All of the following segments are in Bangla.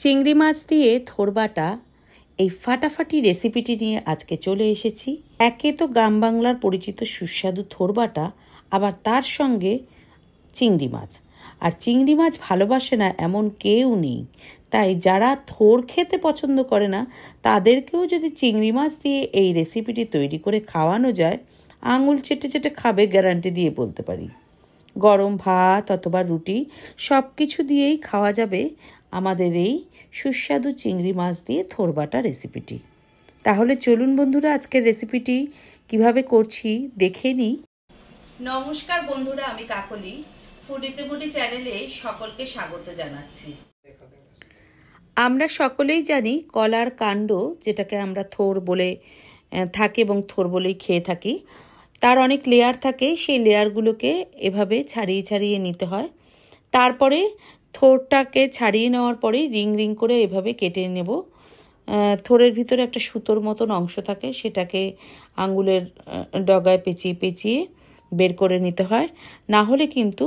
চিংড়ি মাছ দিয়ে থোরবাটা এই ফাটাফাটি রেসিপিটি নিয়ে আজকে চলে এসেছি। একে তো গ্রাম বাংলার পরিচিত সুস্বাদু থোরবাটা, আবার তার সঙ্গে চিংড়ি মাছ। আর চিংড়ি মাছ ভালোবাসে না এমন কেউ নেই, তাই যারা থোর খেতে পছন্দ করে না তাদেরকেও যদি চিংড়ি মাছ দিয়ে এই রেসিপিটি তৈরি করে খাওয়ানো যায়, আঙুল চেটে চেটে খাবে, গ্যারান্টি দিয়ে বলতে পারি। গরম ভাত অথবা রুটি সব কিছু দিয়েই খাওয়া যাবে আমাদের এই সুস্বাদু চিংড়ি মাছ দিয়ে থোরবাটা রেসিপিটি। তাহলে চলুন বন্ধুরা, আজকের রেসিপিটি কিভাবে করছি দেখে নিই। নমস্কার বন্ধুরা, আমি কাকলি, ফুডিতে মুডি চ্যানেলে সকলকে স্বাগত জানাচ্ছি। আমরা সকলেই জানি কলার কাণ্ড, যেটাকে আমরা থোর বলে থাকি এবং থোর বলেই খেয়ে থাকি, তার অনেক লেয়ার থাকে। সেই লেয়ারগুলোকে এভাবে ছাড়িয়ে ছাড়িয়ে নিতে হয়। তারপরে থোরটাকে ছাড়িয়ে নেওয়ার পরে রিং রিং করে এভাবে কেটে নেব। থোরের ভিতরে একটা সুতোর মতন অংশ থাকে, সেটাকে আঙুলের ডগায় পেঁচিয়ে পেঁচিয়ে বের করে নিতে হয়, না হলে কিন্তু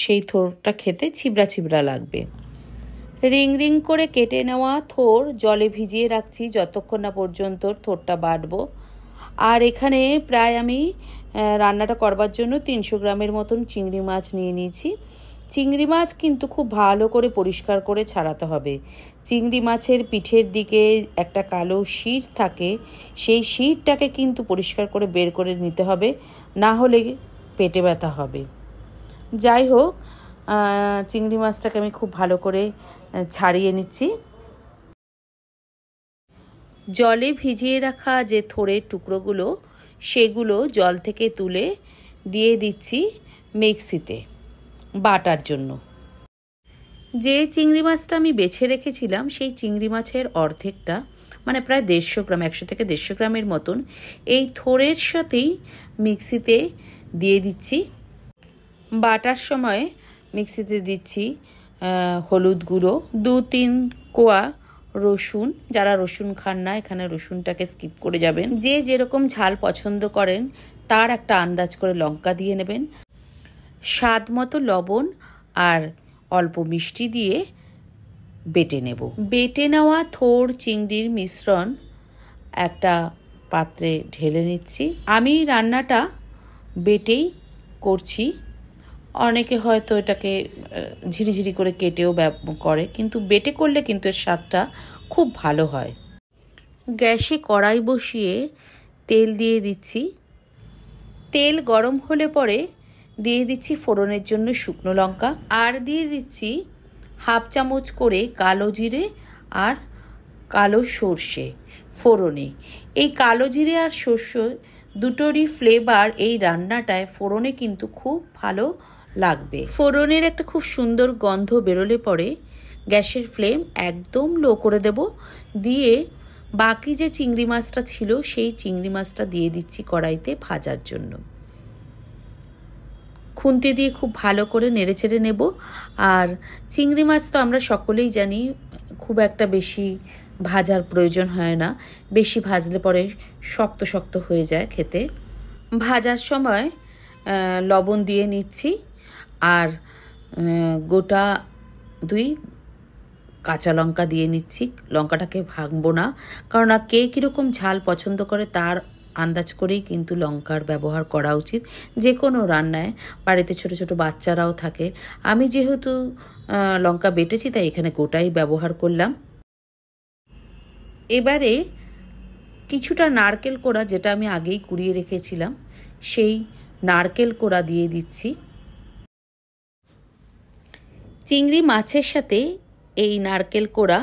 সেই থোরটা খেতে ছিবড়া ছিবড়া লাগবে। রিং রিং করে কেটে নেওয়া থোর জলে ভিজিয়ে রাখছি যতক্ষণ না পর্যন্ত থোরটা বাটবো। আর এখানে প্রায় আমি রান্নাটা করবার জন্য 300 গ্রামের মতন চিংড়ি মাছ নিয়ে নিয়েছি। চিংড়ি মাছ কিন্তু খুব ভালো করে পরিষ্কার করে ছাড়াতে হবে। চিংড়ি মাছের পিঠের দিকে একটা কালো শির থাকে, সেই শিরটাকে কিন্তু পরিষ্কার করে বের করে নিতে হবে, না হলে পেটে ব্যথা হবে। যাই হোক, চিংড়ি মাছটাকে আমি খুব ভালো করে ছাড়িয়ে নিচ্ছি। জলে ভিজিয়ে রাখা যে থোড়ের টুকরোগুলো, সেগুলো জল থেকে তুলে দিয়ে দিচ্ছি মিক্সিতে বাটার জন্য। যে চিংড়ি মাছটা আমি বেছে রেখেছিলাম, সেই চিংড়ি মাছের অর্ধেকটা, মানে প্রায় 150 গ্রাম, 100 থেকে 150 গ্রামের মতন এই থোড়ের সাথেই মিক্সিতে দিয়ে দিচ্ছি। বাটার সময় মিক্সিতে দিচ্ছি হলুদ গুঁড়ো, 2-3 কোয়া রসুন। যারা রসুন খান না, এখানে রসুনটাকে স্কিপ করে যাবেন। যে যেরকম ঝাল পছন্দ করেন তার একটা আন্দাজ করে লঙ্কা দিয়ে নেবেন। স্বাদ মতো লবণ আর অল্প মিষ্টি দিয়ে বেটে নেব। বেটে নেওয়া থোর চিংড়ির মিশ্রণ একটা পাত্রে ঢেলে নিচ্ছি। আমি রান্নাটা বেটেই করছি। অনেকে হয়তো এটাকে ঝিরিঝিরি করে কেটেও করে, কিন্তু বেটে করলে কিন্তু এর স্বাদটা খুব ভালো হয়। গ্যাসে কড়াই বসিয়ে তেল দিয়ে দিচ্ছি। তেল গরম হলে পরে দিয়ে দিচ্ছি ফোড়নের জন্য শুকনো লঙ্কা, আর দিয়ে দিচ্ছি 1/2 চামচ করে কালো জিরে আর কালো সর্ষে ফোড়নে। এই কালো জিরে আর সর্ষে দুটোরই ফ্লেভার এই রান্নাটায় ফোড়নে কিন্তু খুব ভালো লাগবে। ফোড়নের একটা খুব সুন্দর গন্ধ বেরোলে পরে গ্যাসের ফ্লেম একদম লো করে দেব। দিয়ে বাকি যে চিংড়ি মাছটা ছিল, সেই চিংড়ি মাছটা দিয়ে দিচ্ছি কড়াইতে ভাজার জন্য। খুন্তি দিয়ে খুব ভালো করে নেড়েচেড়ে নেব। আর চিংড়ি মাছ তো আমরা সকলেই জানি খুব একটা বেশি ভাজার প্রয়োজন হয় না, বেশি ভাজলে পরে শক্ত শক্ত হয়ে যায় খেতে। ভাজার সময় লবণ দিয়ে নিচ্ছি, আর গোটা 2 কাঁচা লঙ্কা দিয়ে নিচ্ছি। লঙ্কাটাকে ভাঙবো না, কারণ কে কীরকম ঝাল পছন্দ করে তার আন্দাজ করেই কিন্তু লঙ্কার ব্যবহার করা উচিত যে কোনো রান্নায়। বাড়িতে ছোট ছোট বাচ্চারাও থাকে। আমি যেহেতু লঙ্কা বেটেছি, তাই এখানে গোটাই ব্যবহার করলাম। এবারে কিছুটা নারকেল কোড়া, যেটা আমি আগেই কুড়িয়ে রেখেছিলাম, সেই নারকেল কোড়া দিয়ে দিচ্ছি। চিংড়ি মাছের সাথে এই নারকেল কোড়া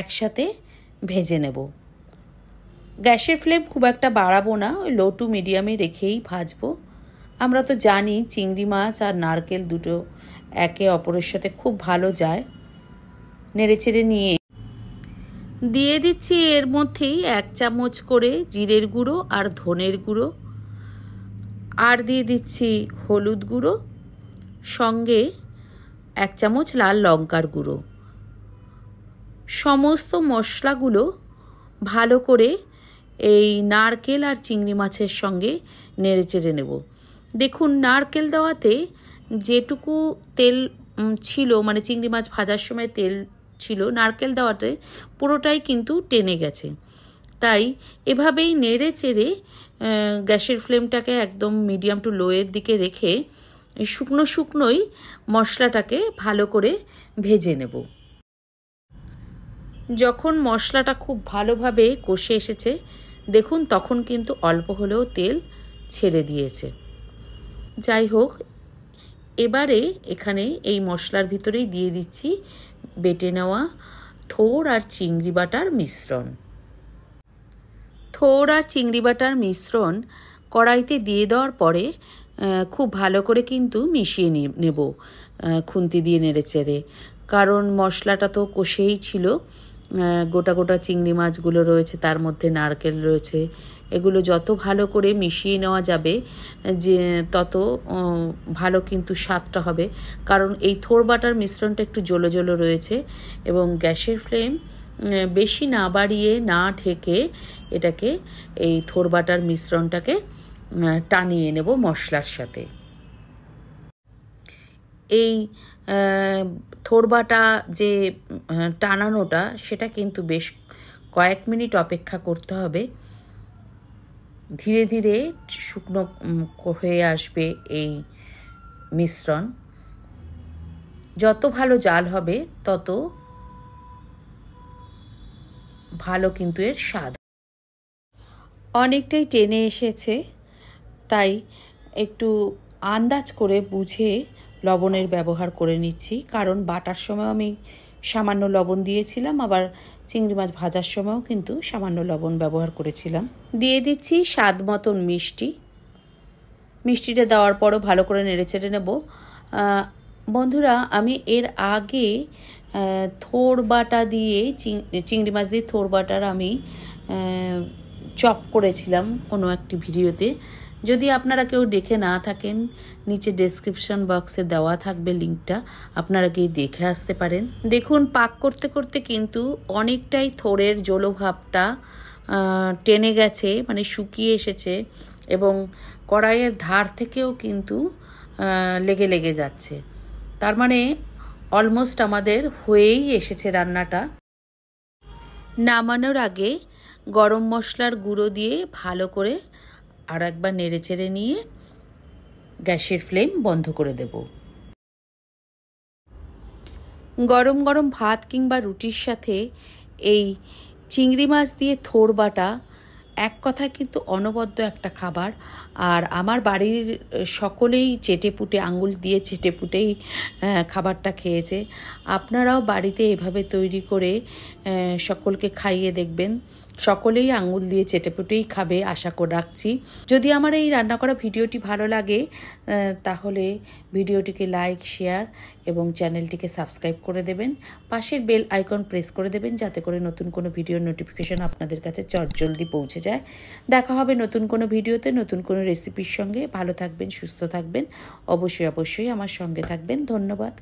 একসাথে ভেজে নেব। গ্যাসের ফ্লেম খুব একটা বাড়াবো না, ওই লো টু মিডিয়ামে রেখেই ভাজবো। আমরা তো জানি চিংড়ি মাছ আর নারকেল দুটো একে অপরের সাথে খুব ভালো যায়। নেড়েচেড়ে নিয়ে দিয়ে দিচ্ছি এর মধ্যেই 1 চামচ করে জিরের গুঁড়ো আর ধনের গুঁড়ো, আর দিয়ে দিচ্ছি হলুদ গুঁড়ো, সঙ্গে 1 চামচ লাল লঙ্কার গুঁড়ো। সমস্ত মশলাগুলো ভালো করে এই নারকেল আর চিংড়ি মাছের সঙ্গে নেড়েচেড়ে নেব। দেখুন, নারকেল দেওয়াতে যেটুকু তেল ছিল, মানে চিংড়ি মাছ ভাজার সময় তেল ছিল, নারকেল দেওয়াতে পুরোটাই কিন্তু টেনে গেছে। তাই এভাবেই নেড়ে চেড়ে গ্যাসের ফ্লেমটাকে একদম মিডিয়াম টু লোয়ের দিকে রেখে শুকনো শুকনোই মশলাটাকে ভালো করে ভেজে নেব। যখন মশলাটা খুব ভালোভাবে কষে এসেছে দেখুন, তখন কিন্তু অল্প হলেও তেল ছেড়ে দিয়েছে। যাই হোক, এবারে এখানে এই মশলার ভিতরেই দিয়ে দিচ্ছি বেটে নেওয়া থোড় আর চিংড়ি বাটার মিশ্রণ। থোড় আর চিংড়ি বাটার মিশ্রণ কড়াইতে দিয়ে দেওয়ার পরে খুব ভালো করে কিন্তু মিশিয়ে নেব খুন্তি দিয়ে নেড়ে চেড়ে, কারণ মশলাটা তো কষেই ছিল। গোটা গোটা চিংড়ি মাছগুলো রয়েছে, তার মধ্যে নারকেল রয়েছে, এগুলো যত ভালো করে মিশিয়ে নেওয়া যাবে যে তত ভালো কিন্তু স্বাদটা হবে। কারণ এই থোড় বাটার মিশ্রণটা একটু জলো জলো রয়েছে এবং গ্যাসের ফ্লেম বেশি না বাড়িয়ে না ঢেকে এটাকে এই থোড় বাটার মিশ্রণটাকে টানিয়ে নেব মশলার সাথে। এই থোড় বাটা যে টানানোটা সেটা কিন্তু বেশ কয়েক মিনিট অপেক্ষা করতে হবে। ধীরে ধীরে শুকনো হয়ে আসবে এই মিশ্রণ। যত ভালো জাল হবে তত ভালো কিন্তু এর স্বাদ। অনেকটাই টেনে এসেছে, তাই একটু আন্দাজ করে বুঝে লবণের ব্যবহার করে নিচ্ছি, কারণ বাটার সময় আমি সামান্য লবণ দিয়েছিলাম, আবার চিংড়ি মাছ ভাজার সময়ও কিন্তু সামান্য লবণ ব্যবহার করেছিলাম। দিয়ে দিচ্ছি স্বাদ মতন মিষ্টি। মিষ্টিটা দেওয়ার পরও ভালো করে নেড়েচেড়ে নেব। বন্ধুরা, আমি এর আগে থোড় বাটা দিয়ে চিংড়ি মাছ দিয়ে থোড় বাটার আমি চপ করেছিলাম কোনো একটি ভিডিওতে। যদি আপনারা কেউ দেখে না থাকেন, নিচে ডেসক্রিপশন বক্সে দেওয়া থাকবে লিঙ্কটা, আপনারা গিয়ে দেখে আসতে পারেন। দেখুন, পাক করতে করতে কিন্তু অনেকটাই থোড়ের জলভাবটা টেনে গেছে, মানে শুকিয়ে এসেছে এবং কড়াইয়ের ধার থেকেও কিন্তু লেগে লেগে যাচ্ছে। তার মানে অলমোস্ট আমাদের হয়েই এসেছে রান্নাটা। নামানোর আগে গরম মশলার গুঁড়ো দিয়ে ভালো করে আর একবার নেড়েচেড়ে নিয়ে গ্যাসের ফ্লেম বন্ধ করে দেব। গরম গরম ভাত কিংবা রুটির সাথে এই চিংড়ি মাছ দিয়ে থোড় বাটা এক কথায় কিন্তু অনবদ্য একটা খাবার। আর আমার বাড়ির সকলেই চেটেপুটে, আঙুল দিয়ে চেটেপুটেই খাবারটা খেয়েছে। আপনারাও বাড়িতে এভাবে তৈরি করে সকলকে খাইয়ে দেখবেন, সকলেই আঙুল দিয়ে চেটেপুটেই খাবে আশা করে রাখছি। যদি আমার এই রান্না করা ভিডিওটি ভালো লাগে তাহলে ভিডিওটিকে লাইক, শেয়ার এবং চ্যানেলটিকে সাবস্ক্রাইব করে দেবেন। পাশের বেল আইকন প্রেস করে দেবেন যাতে করে নতুন কোনো ভিডিওর নোটিফিকেশন আপনাদের কাছে চটজলদি পৌঁছে যায়। দেখা হবে নতুন কোনো ভিডিওতে, নতুন কোনো রেসিপির সঙ্গে। ভালো থাকবেন, সুস্থ থাকবেন, অবশ্যই অবশ্যই আমার সঙ্গে থাকবেন। ধন্যবাদ।